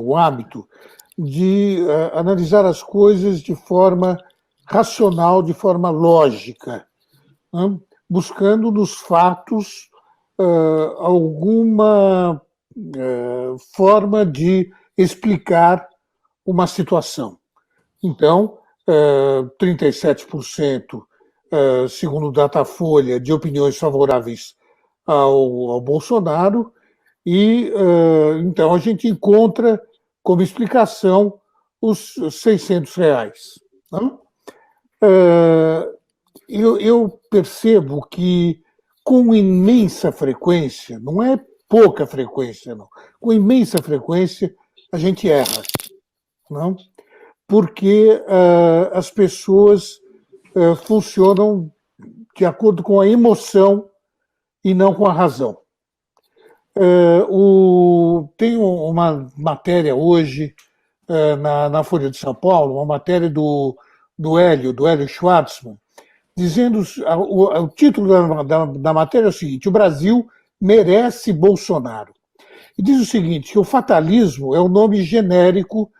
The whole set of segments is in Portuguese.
o hábito de analisar as coisas de forma racional, de forma lógica, né? Buscando nos fatos alguma forma de explicar uma situação. Então, 37%, segundo o Datafolha, de opiniões favoráveis ao Bolsonaro, e então a gente encontra como explicação os R$ 600. Né? Eu percebo que com imensa frequência, não é pouca frequência, não, com imensa frequência a gente erra, não? Porque as pessoas funcionam de acordo com a emoção e não com a razão. Tem uma matéria hoje na Folha de São Paulo, uma matéria do Hélio Schwartzman, dizendo, o título da matéria é o seguinte: o Brasil merece Bolsonaro. E diz o seguinte, que o fatalismo é o nome genérico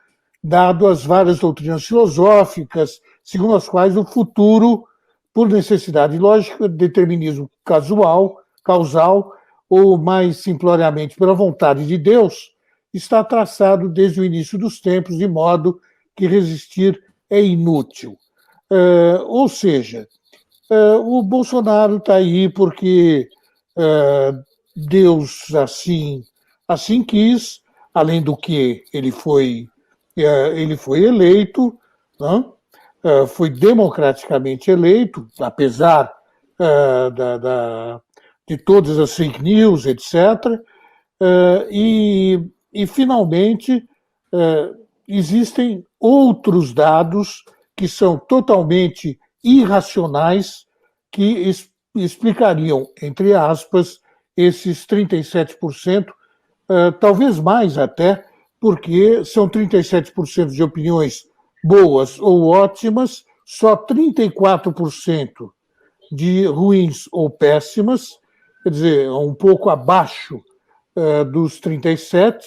dado às várias doutrinas filosóficas, segundo as quais o futuro, por necessidade lógica, determinismo causal, ou mais simploriamente pela vontade de Deus, está traçado desde o início dos tempos, de modo que resistir é inútil. Ou seja, o Bolsonaro está aí porque Deus assim quis, além do que ele foi eleito, né? Foi democraticamente eleito, apesar de todas as fake news, etc. E finalmente, existem outros dados que são totalmente irracionais que explicariam, entre aspas, esses 37%, talvez mais até, porque são 37% de opiniões boas ou ótimas, só 34% de ruins ou péssimas, quer dizer, um pouco abaixo dos 37%,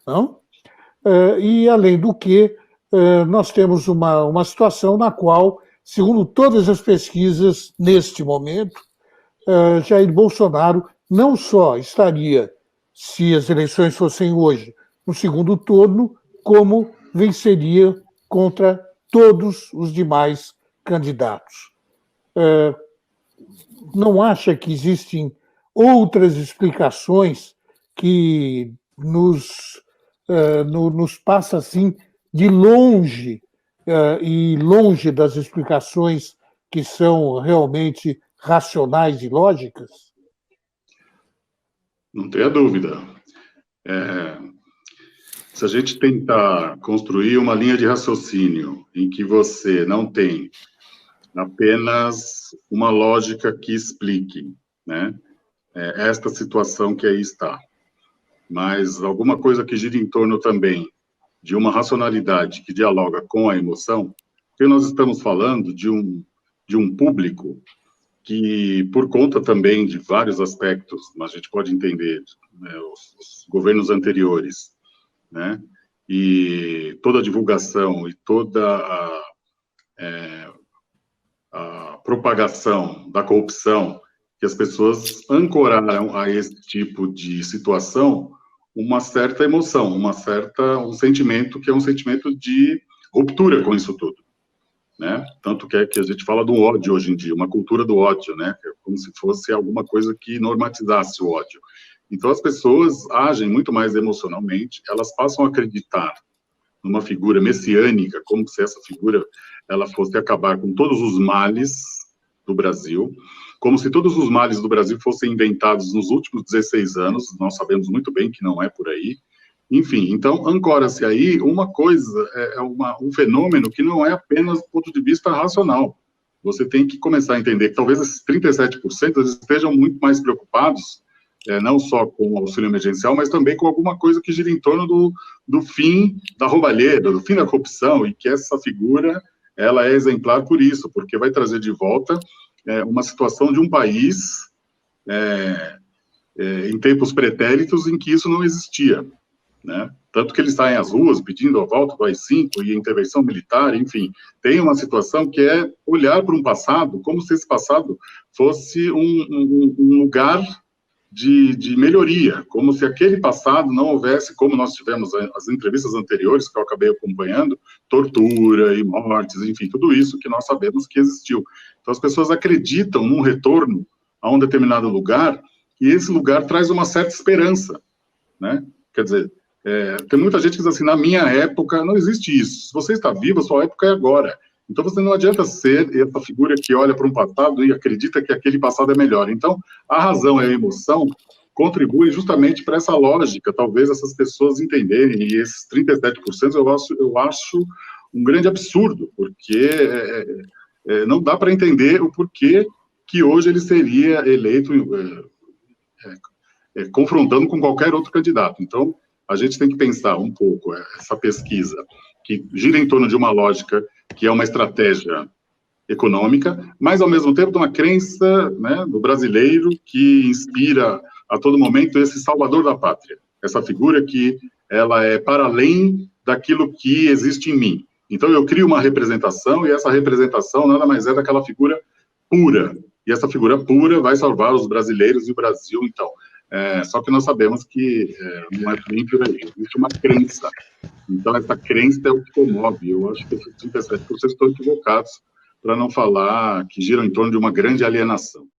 não? E, além do que, nós temos uma situação na qual, segundo todas as pesquisas, neste momento, Jair Bolsonaro não só estaria, se as eleições fossem hoje, no segundo turno, como venceria contra todos os demais candidatos. Não acha que existem outras explicações que nos passa assim de longe e longe das explicações que são realmente racionais e lógicas? Não tenha dúvida. Se a gente tentar construir uma linha de raciocínio em que você não tem apenas uma lógica que explique, né, esta situação que aí está, mas alguma coisa que gira em torno também de uma racionalidade que dialoga com a emoção, porque nós estamos falando de um público que, por conta também de vários aspectos, mas a gente pode entender, né, os governos anteriores, né, e toda a divulgação e toda a propagação da corrupção, que as pessoas ancoraram a esse tipo de situação uma certa emoção, um sentimento que é um sentimento de ruptura com isso tudo, né? Tanto que a gente fala do ódio hoje em dia, uma cultura do ódio, né? Como se fosse alguma coisa que normatizasse o ódio. Então, as pessoas agem muito mais emocionalmente, elas passam a acreditar numa figura messiânica, como se essa figura ela fosse acabar com todos os males do Brasil, como se todos os males do Brasil fossem inventados nos últimos 16 anos, nós sabemos muito bem que não é por aí. Enfim, então, ancora-se aí uma coisa, um fenômeno que não é apenas do ponto de vista racional. Você tem que começar a entender que talvez esses 37% eles estejam muito mais preocupados, não só com o auxílio emergencial, mas também com alguma coisa que gira em torno do fim da roubalheira, do fim da corrupção, e que essa figura, ela é exemplar por isso, porque vai trazer de volta uma situação de um país em tempos pretéritos em que isso não existia, né? tanto que eles saem às ruas pedindo a volta do AI-5 e a intervenção militar, enfim, tem uma situação que é olhar para um passado como se esse passado fosse um lugar de melhoria, como se aquele passado não houvesse, como nós tivemos as entrevistas anteriores, que eu acabei acompanhando, tortura e mortes, enfim, tudo isso que nós sabemos que existiu. Então, as pessoas acreditam num retorno a um determinado lugar, e esse lugar traz uma certa esperança, né? Quer dizer, tem muita gente que diz assim, na minha época não existe isso. Se você está vivo, a sua época é agora. Então, você não adianta ser essa figura que olha para um passado e acredita que aquele passado é melhor. Então, a razão e a emoção contribuem justamente para essa lógica, talvez essas pessoas entenderem, e esses 37% eu acho um grande absurdo, porque não dá para entender o porquê que hoje ele seria eleito confrontando com qualquer outro candidato. Então, a gente tem que pensar um pouco essa pesquisa, que gira em torno de uma lógica que é uma estratégia econômica, mas, ao mesmo tempo, de uma crença, né, do brasileiro que inspira a todo momento esse salvador da pátria, essa figura que ela é para além daquilo que existe em mim. Então, eu crio uma representação, e essa representação nada mais é daquela figura pura, e essa figura pura vai salvar os brasileiros e o Brasil, então. Só que nós sabemos que não é bem por aí, existe uma crença. Então, essa crença é o que comove. Eu acho que esses 37% estão equivocados, para não falar que giram em torno de uma grande alienação.